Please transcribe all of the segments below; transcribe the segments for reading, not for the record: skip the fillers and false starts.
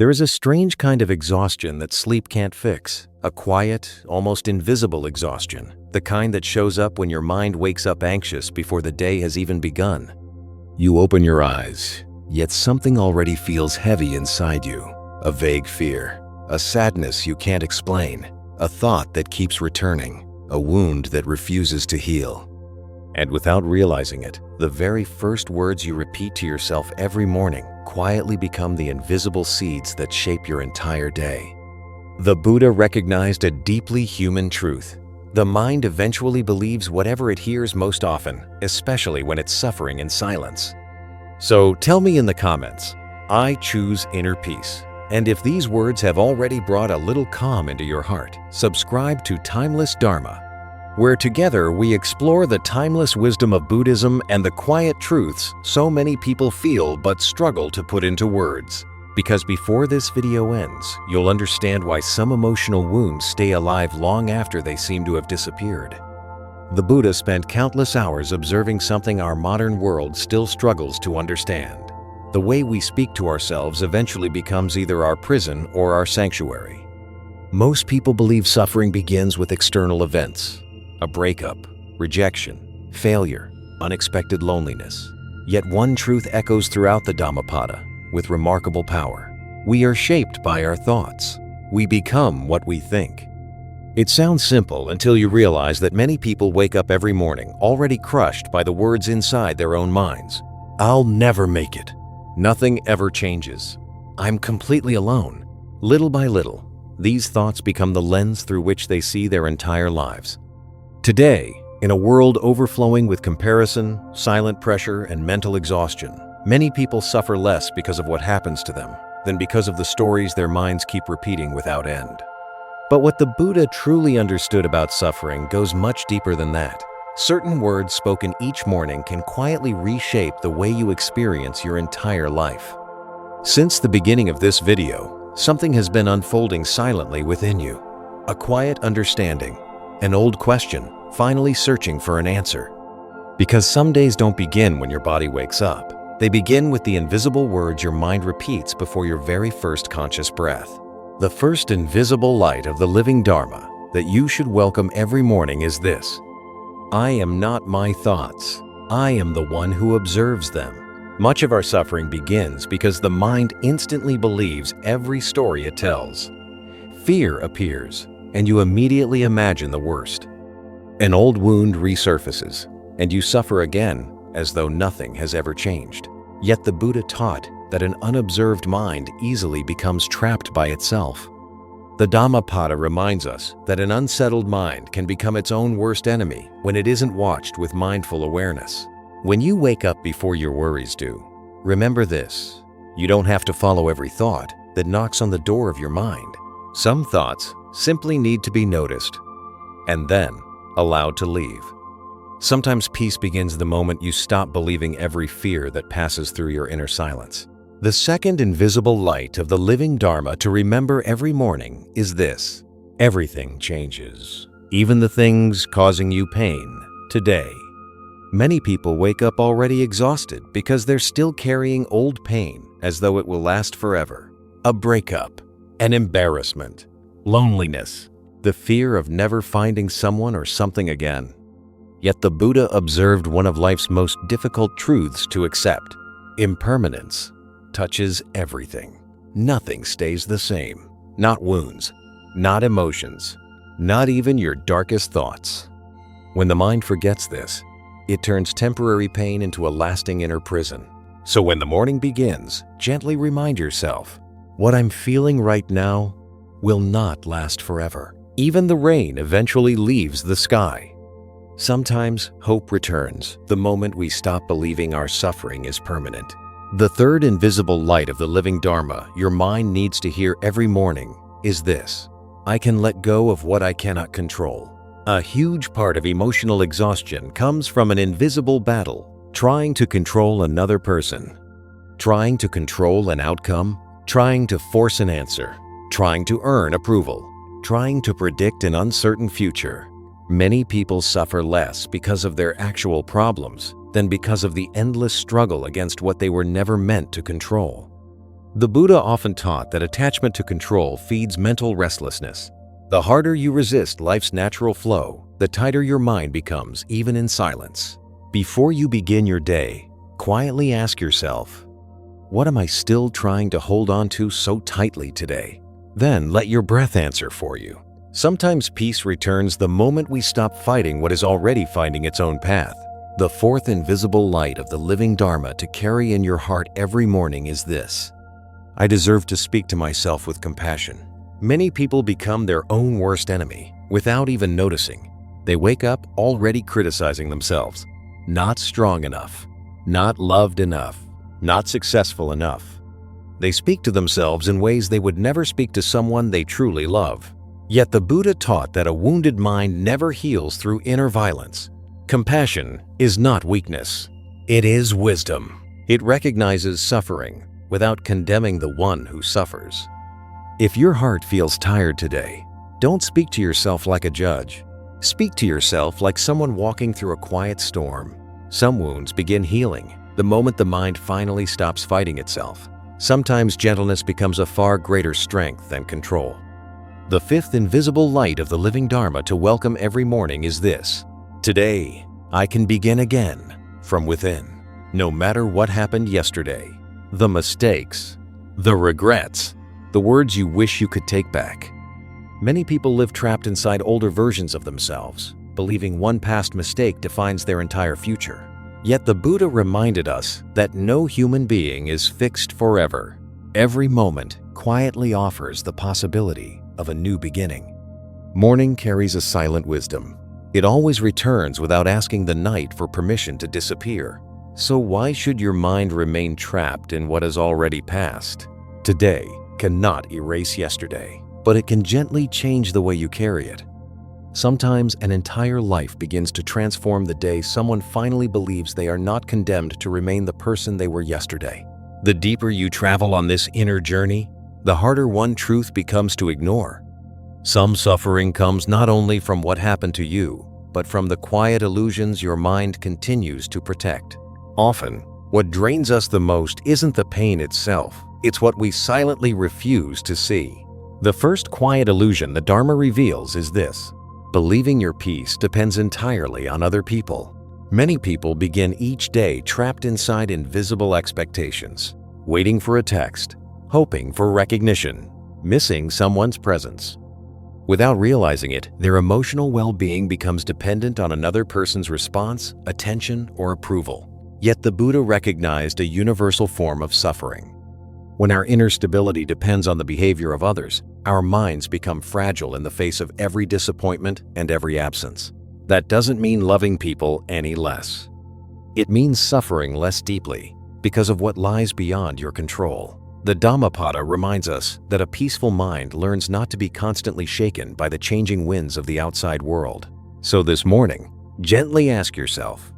There is a strange kind of exhaustion that sleep can't fix, a quiet, almost invisible exhaustion, the kind that shows up when your mind wakes up anxious before the day has even begun. You open your eyes, yet something already feels heavy inside you, a vague fear, a sadness you can't explain, a thought that keeps returning, a wound that refuses to heal. And without realizing it, the very first words you repeat to yourself every morning quietly become the invisible seeds that shape your entire day. The Buddha recognized a deeply human truth. The mind eventually believes whatever it hears most often, especially when it's suffering in silence. So tell me in the comments, I choose inner peace. And if these words have already brought a little calm into your heart, subscribe to Timeless Dharma, where together we explore the timeless wisdom of Buddhism and the quiet truths so many people feel but struggle to put into words. Because before this video ends, you'll understand why some emotional wounds stay alive long after they seem to have disappeared. The Buddha spent countless hours observing something our modern world still struggles to understand. The way we speak to ourselves eventually becomes either our prison or our sanctuary. Most people believe suffering begins with external events. A breakup, rejection, failure, unexpected loneliness. Yet one truth echoes throughout the Dhammapada with remarkable power. We are shaped by our thoughts. We become what we think. It sounds simple until you realize that many people wake up every morning already crushed by the words inside their own minds. I'll never make it. Nothing ever changes. I'm completely alone. Little by little, these thoughts become the lens through which they see their entire lives. Today, in a world overflowing with comparison, silent pressure, and mental exhaustion, many people suffer less because of what happens to them than because of the stories their minds keep repeating without end. But what the Buddha truly understood about suffering goes much deeper than that. Certain words spoken each morning can quietly reshape the way you experience your entire life. Since the beginning of this video, something has been unfolding silently within you. A quiet understanding. An old question, finally searching for an answer. Because some days don't begin when your body wakes up. They begin with the invisible words your mind repeats before your very first conscious breath. The first invisible light of the living Dharma that you should welcome every morning is this: I am not my thoughts. I am the one who observes them. Much of our suffering begins because the mind instantly believes every story it tells. Fear appears, and you immediately imagine the worst. An old wound resurfaces, and you suffer again as though nothing has ever changed. Yet the Buddha taught that an unobserved mind easily becomes trapped by itself. The Dhammapada reminds us that an unsettled mind can become its own worst enemy when it isn't watched with mindful awareness. When you wake up before your worries do, remember this: you don't have to follow every thought that knocks on the door of your mind. Some thoughts simply need to be noticed and then allowed to leave. Sometimes peace begins the moment you stop believing every fear that passes through your inner silence. The second invisible light of the living Dharma to remember every morning is this: everything changes, even the things causing you pain today. Many people wake up already exhausted because they're still carrying old pain as though it will last forever. A breakup, an embarrassment, loneliness, the fear of never finding someone or something again. Yet the Buddha observed one of life's most difficult truths to accept: impermanence touches everything. Nothing stays the same. Not wounds, not emotions, not even your darkest thoughts. When the mind forgets this, it turns temporary pain into a lasting inner prison. So when the morning begins, gently remind yourself, what I'm feeling right now will not last forever. Even the rain eventually leaves the sky. Sometimes hope returns the moment we stop believing our suffering is permanent. The third invisible light of the living Dharma your mind needs to hear every morning is this: I can let go of what I cannot control. A huge part of emotional exhaustion comes from an invisible battle, trying to control another person, trying to control an outcome, trying to force an answer, trying to earn approval, trying to predict an uncertain future. Many people suffer less because of their actual problems than because of the endless struggle against what they were never meant to control. The Buddha often taught that attachment to control feeds mental restlessness. The harder you resist life's natural flow, the tighter your mind becomes, even in silence. Before you begin your day, quietly ask yourself, what am I still trying to hold on to so tightly today? Then let your breath answer for you. Sometimes peace returns the moment we stop fighting what is already finding its own path. The fourth invisible light of the living Dharma to carry in your heart every morning is this: I deserve to speak to myself with compassion. Many people become their own worst enemy without even noticing. They wake up already criticizing themselves. Not strong enough, not loved enough, not successful enough. They speak to themselves in ways they would never speak to someone they truly love. Yet the Buddha taught that a wounded mind never heals through inner violence. Compassion is not weakness. It is wisdom. It recognizes suffering without condemning the one who suffers. If your heart feels tired today, don't speak to yourself like a judge. Speak to yourself like someone walking through a quiet storm. Some wounds begin healing the moment the mind finally stops fighting itself. Sometimes gentleness becomes a far greater strength than control. The fifth invisible light of the living Dharma to welcome every morning is this: today, I can begin again from within. No matter what happened yesterday, the mistakes, the regrets, the words you wish you could take back. Many people live trapped inside older versions of themselves, believing one past mistake defines their entire future. Yet the Buddha reminded us that no human being is fixed forever. Every moment quietly offers the possibility of a new beginning. Morning carries a silent wisdom. It always returns without asking the night for permission to disappear. So why should your mind remain trapped in what has already passed? Today cannot erase yesterday, but it can gently change the way you carry it. Sometimes an entire life begins to transform the day someone finally believes they are not condemned to remain the person they were yesterday. The deeper you travel on this inner journey, the harder one truth becomes to ignore. Some suffering comes not only from what happened to you, but from the quiet illusions your mind continues to protect. Often, what drains us the most isn't the pain itself, it's what we silently refuse to see. The first quiet illusion the Dharma reveals is this: believing your peace depends entirely on other people. Many people begin each day trapped inside invisible expectations, waiting for a text, hoping for recognition, missing someone's presence. Without realizing it, their emotional well-being becomes dependent on another person's response, attention, or approval. Yet the Buddha recognized a universal form of suffering. When our inner stability depends on the behavior of others, our minds become fragile in the face of every disappointment and every absence. That doesn't mean loving people any less. It means suffering less deeply because of what lies beyond your control. The Dhammapada reminds us that a peaceful mind learns not to be constantly shaken by the changing winds of the outside world. So this morning, gently ask yourself,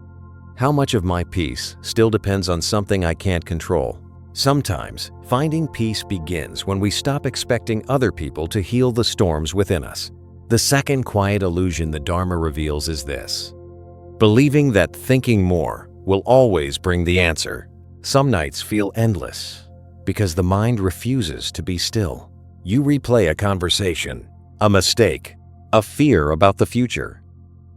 how much of my peace still depends on something I can't control? Sometimes, finding peace begins when we stop expecting other people to heal the storms within us. The second quiet illusion the Dharma reveals is this: believing that thinking more will always bring the answer. Some nights feel endless because the mind refuses to be still. You replay a conversation, a mistake, a fear about the future.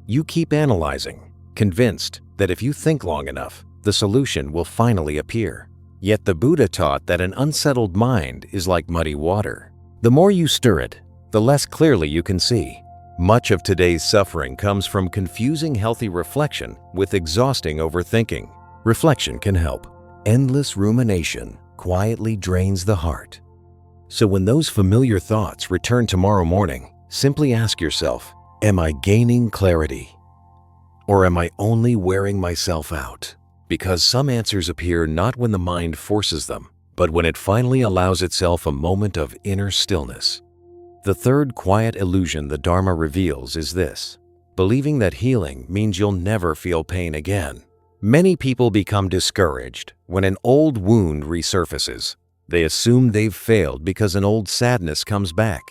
You keep analyzing, convinced that if you think long enough, the solution will finally appear. Yet the Buddha taught that an unsettled mind is like muddy water. The more you stir it, the less clearly you can see. Much of today's suffering comes from confusing healthy reflection with exhausting overthinking. Reflection can help. Endless rumination quietly drains the heart. So when those familiar thoughts return tomorrow morning, simply ask yourself, am I gaining clarity? Or am I only wearing myself out? Because some answers appear not when the mind forces them, but when it finally allows itself a moment of inner stillness. The third quiet illusion the Dharma reveals is this: believing that healing means you'll never feel pain again. Many people become discouraged when an old wound resurfaces. They assume they've failed because an old sadness comes back.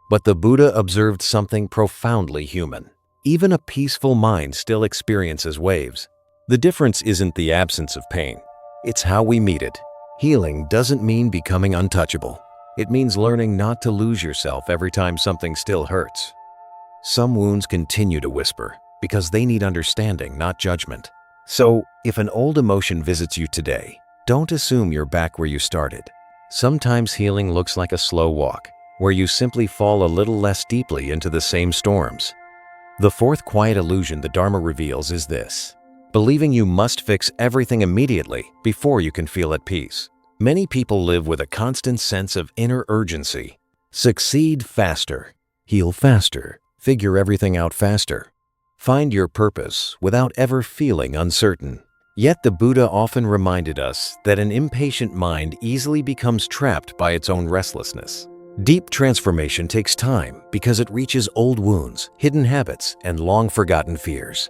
But the Buddha observed something profoundly human. Even a peaceful mind still experiences waves. The difference isn't the absence of pain, it's how we meet it. Healing doesn't mean becoming untouchable. It means learning not to lose yourself every time something still hurts. Some wounds continue to whisper because they need understanding, not judgment. So, if an old emotion visits you today, don't assume you're back where you started. Sometimes healing looks like a slow walk, where you simply fall a little less deeply into the same storms. The fourth quiet illusion the Dharma reveals is this: believing you must fix everything immediately before you can feel at peace. Many people live with a constant sense of inner urgency. Succeed faster, heal faster, figure everything out faster. Find your purpose without ever feeling uncertain. Yet the Buddha often reminded us that an impatient mind easily becomes trapped by its own restlessness. Deep transformation takes time because it reaches old wounds, hidden habits, and long-forgotten fears.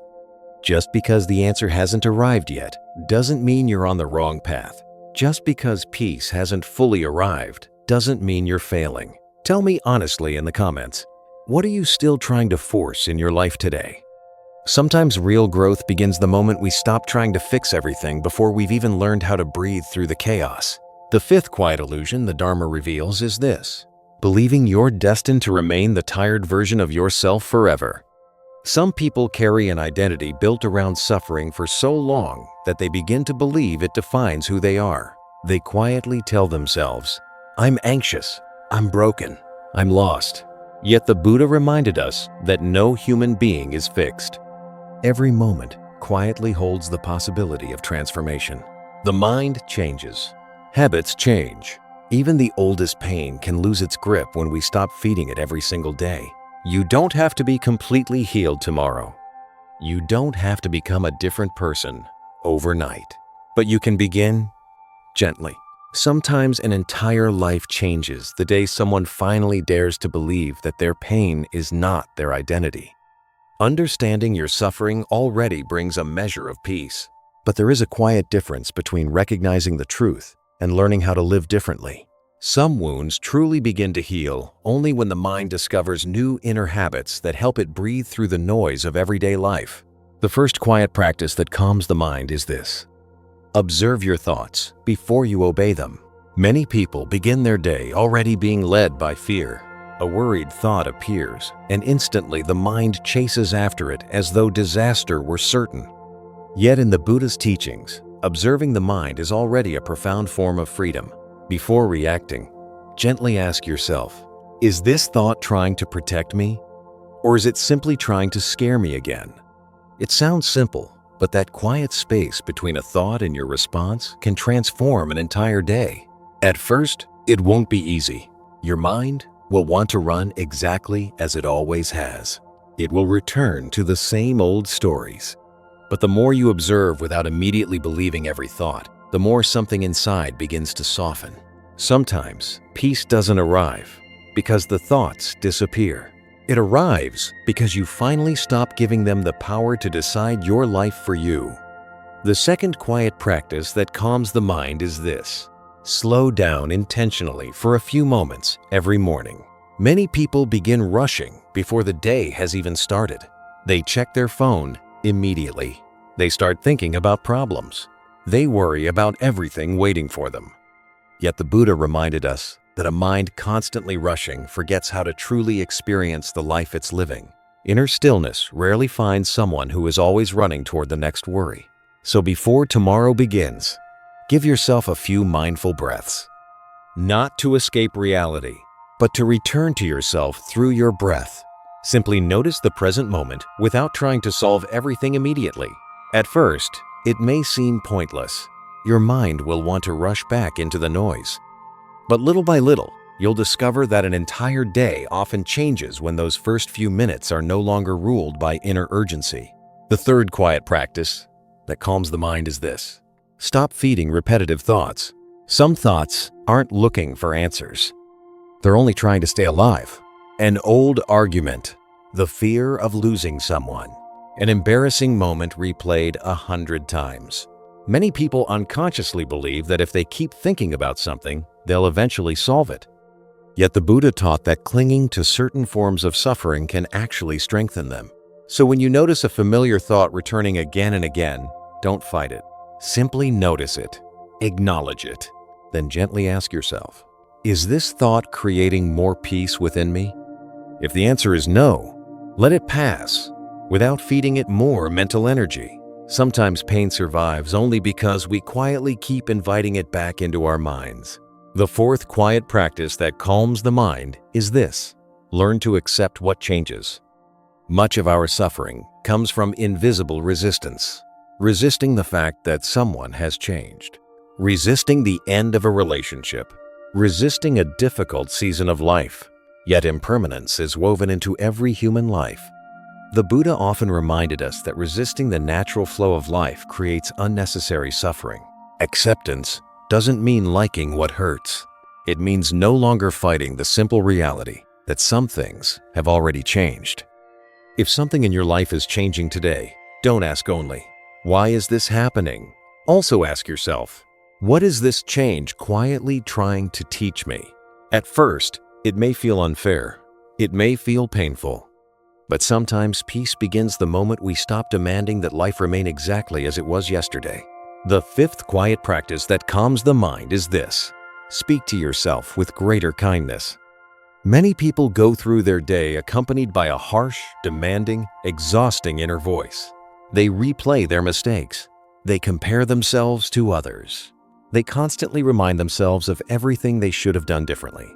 Just because the answer hasn't arrived yet doesn't mean you're on the wrong path. Just because peace hasn't fully arrived doesn't mean you're failing. Tell me honestly in the comments, what are you still trying to force in your life today? Sometimes real growth begins the moment we stop trying to fix everything before we've even learned how to breathe through the chaos. The fifth quiet illusion the Dharma reveals is this: believing you're destined to remain the tired version of yourself forever. Some people carry an identity built around suffering for so long that they begin to believe it defines who they are. They quietly tell themselves, "I'm anxious, I'm broken, I'm lost." Yet the Buddha reminded us that no human being is fixed. Every moment quietly holds the possibility of transformation. The mind changes. Habits change. Even the oldest pain can lose its grip when we stop feeding it every single day. You don't have to be completely healed tomorrow. You don't have to become a different person overnight. But you can begin gently. Sometimes an entire life changes the day someone finally dares to believe that their pain is not their identity. Understanding your suffering already brings a measure of peace. But there is a quiet difference between recognizing the truth and learning how to live differently. Some wounds truly begin to heal only when the mind discovers new inner habits that help it breathe through the noise of everyday life. The first quiet practice that calms the mind is this: observe your thoughts before you obey them. Many people begin their day already being led by fear. A worried thought appears, and instantly the mind chases after it as though disaster were certain. Yet in the Buddha's teachings, observing the mind is already a profound form of freedom. Before reacting, gently ask yourself, is this thought trying to protect me? Or is it simply trying to scare me again? It sounds simple, but that quiet space between a thought and your response can transform an entire day. At first, it won't be easy. Your mind will want to run exactly as it always has. It will return to the same old stories. But the more you observe without immediately believing every thought, the more something inside begins to soften. Sometimes peace doesn't arrive because the thoughts disappear. It arrives because you finally stop giving them the power to decide your life for you. The second quiet practice that calms the mind is this: slow down intentionally for a few moments every morning. Many people begin rushing before the day has even started. They check their phone immediately. They start thinking about problems. They worry about everything waiting for them. Yet the Buddha reminded us that a mind constantly rushing forgets how to truly experience the life it's living. Inner stillness rarely finds someone who is always running toward the next worry. So before tomorrow begins, give yourself a few mindful breaths. Not to escape reality, but to return to yourself through your breath. Simply notice the present moment without trying to solve everything immediately. At first, it may seem pointless. Your mind will want to rush back into the noise. But little by little, you'll discover that an entire day often changes when those first few minutes are no longer ruled by inner urgency. The third quiet practice that calms the mind is this: stop feeding repetitive thoughts. Some thoughts aren't looking for answers. They're only trying to stay alive. An old argument, the fear of losing someone, an embarrassing moment replayed 100 times. Many people unconsciously believe that if they keep thinking about something, they'll eventually solve it. Yet the Buddha taught that clinging to certain forms of suffering can actually strengthen them. So when you notice a familiar thought returning again and again, don't fight it. Simply notice it. Acknowledge it. then gently ask yourself, is this thought creating more peace within me? If the answer is no, let it pass without feeding it more mental energy. Sometimes pain survives only because we quietly keep inviting it back into our minds. The fourth quiet practice that calms the mind is this: learn to accept what changes. Much of our suffering comes from invisible resistance. Resisting the fact that someone has changed. Resisting the end of a relationship. Resisting a difficult season of life. Yet impermanence is woven into every human life. The Buddha often reminded us that resisting the natural flow of life creates unnecessary suffering. Acceptance doesn't mean liking what hurts. It means no longer fighting the simple reality that some things have already changed. If something in your life is changing today, don't ask only, why is this happening? Also ask yourself, what is this change quietly trying to teach me? At first, it may feel unfair. It may feel painful. But sometimes peace begins the moment we stop demanding that life remain exactly as it was yesterday. The fifth quiet practice that calms the mind is this: speak to yourself with greater kindness. Many people go through their day accompanied by a harsh, demanding, exhausting inner voice. They replay their mistakes. They compare themselves to others. They constantly remind themselves of everything they should have done differently.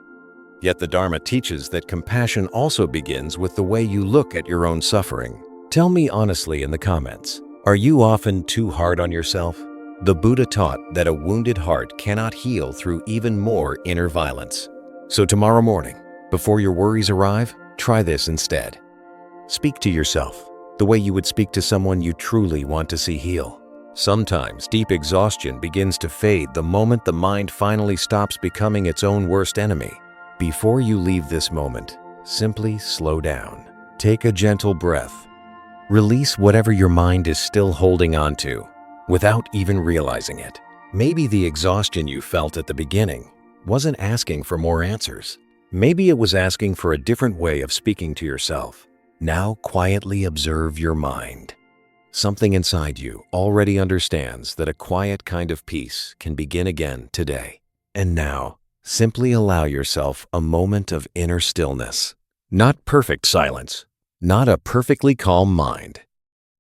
Yet the Dharma teaches that compassion also begins with the way you look at your own suffering. Tell me honestly in the comments, are you often too hard on yourself? The Buddha taught that a wounded heart cannot heal through even more inner violence. So tomorrow morning, before your worries arrive, try this instead. Speak to yourself the way you would speak to someone you truly want to see heal. Sometimes deep exhaustion begins to fade the moment the mind finally stops becoming its own worst enemy. Before you leave this moment, simply slow down. Take a gentle breath. Release whatever your mind is still holding on to without even realizing it. Maybe the exhaustion you felt at the beginning wasn't asking for more answers. Maybe it was asking for a different way of speaking to yourself. Now quietly observe your mind. Something inside you already understands that a quiet kind of peace can begin again today. And now, simply allow yourself a moment of inner stillness. Not perfect silence, not a perfectly calm mind.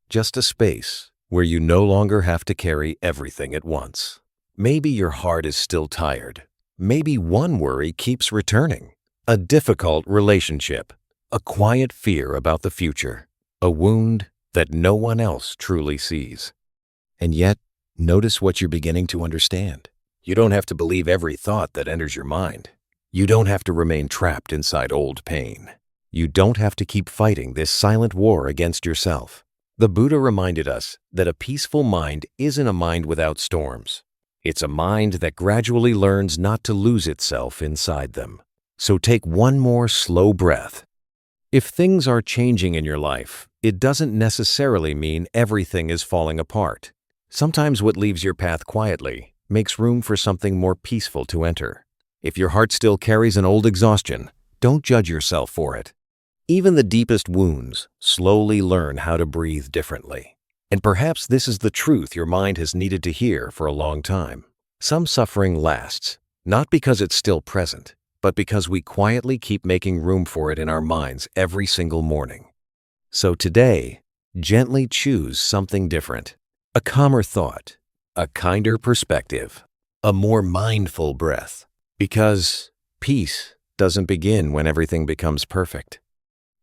Just a space where you no longer have to carry everything at once. Maybe your heart is still tired. Maybe one worry keeps returning. A difficult relationship, a quiet fear about the future, a wound that no one else truly sees. And yet, notice what you're beginning to understand. You don't have to believe every thought that enters your mind. You don't have to remain trapped inside old pain. You don't have to keep fighting this silent war against yourself. The Buddha reminded us that a peaceful mind isn't a mind without storms. It's a mind that gradually learns not to lose itself inside them. So take one more slow breath. If things are changing in your life, it doesn't necessarily mean everything is falling apart. Sometimes what leaves your path quietly makes room for something more peaceful to enter. If your heart still carries an old exhaustion, don't judge yourself for it. Even the deepest wounds slowly learn how to breathe differently. And perhaps this is the truth your mind has needed to hear for a long time. Some suffering lasts, not because it's still present, but because we quietly keep making room for it in our minds every single morning. So today, gently choose something different. A calmer thought, a kinder perspective, a more mindful breath. Because peace doesn't begin when everything becomes perfect.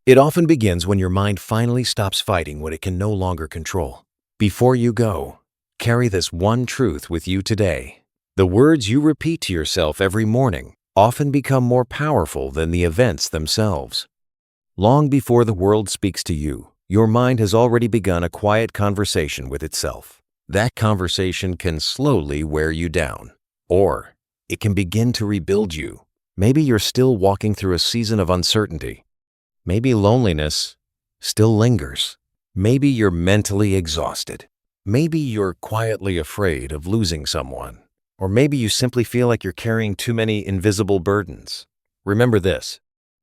It often begins when your mind finally stops fighting what it can no longer control. Before you go, carry this one truth with you today. The words you repeat to yourself every morning often become more powerful than the events themselves. Long before the world speaks to you, your mind has already begun a quiet conversation with itself. That conversation can slowly wear you down, or it can begin to rebuild you. Maybe you're still walking through a season of uncertainty. Maybe loneliness still lingers. Maybe you're mentally exhausted. Maybe you're quietly afraid of losing someone. Or maybe you simply feel like you're carrying too many invisible burdens. Remember this: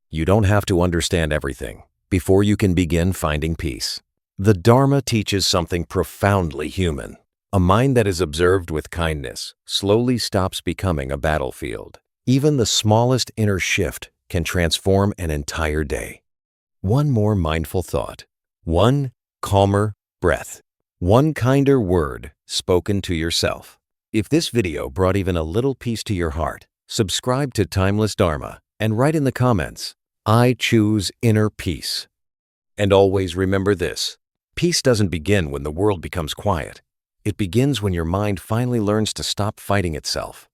you don't have to understand everything before you can begin finding peace. The Dharma teaches something profoundly human. A mind that is observed with kindness slowly stops becoming a battlefield. Even the smallest inner shift can transform an entire day. One more mindful thought. One calmer breath. One kinder word spoken to yourself. If this video brought even a little peace to your heart, subscribe to Timeless Dharma and write in the comments, "I choose inner peace." And always remember this: peace doesn't begin when the world becomes quiet. It begins when your mind finally learns to stop fighting itself.